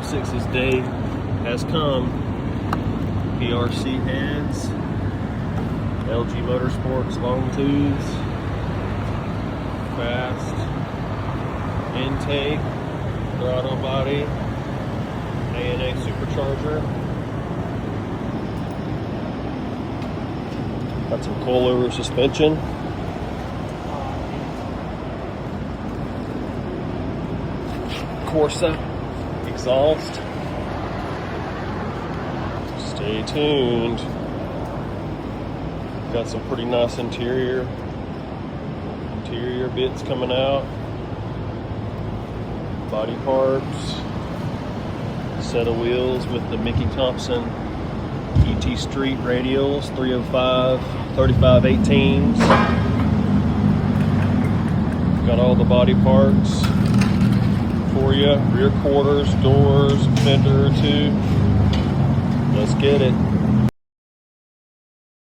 Z06's day has come. PRC heads, LG Motorsports long tubes, fast intake, throttle body, A&A supercharger. Got some coilover suspension. Corsa exhaust. Stay tuned. Got some pretty nice interior bits coming out. Body parts. Set of wheels with the Mickey Thompson ET Street radials, 305, 3518s. Got all the body parts for you. Rear quarters, doors, fender or two. Let's get it.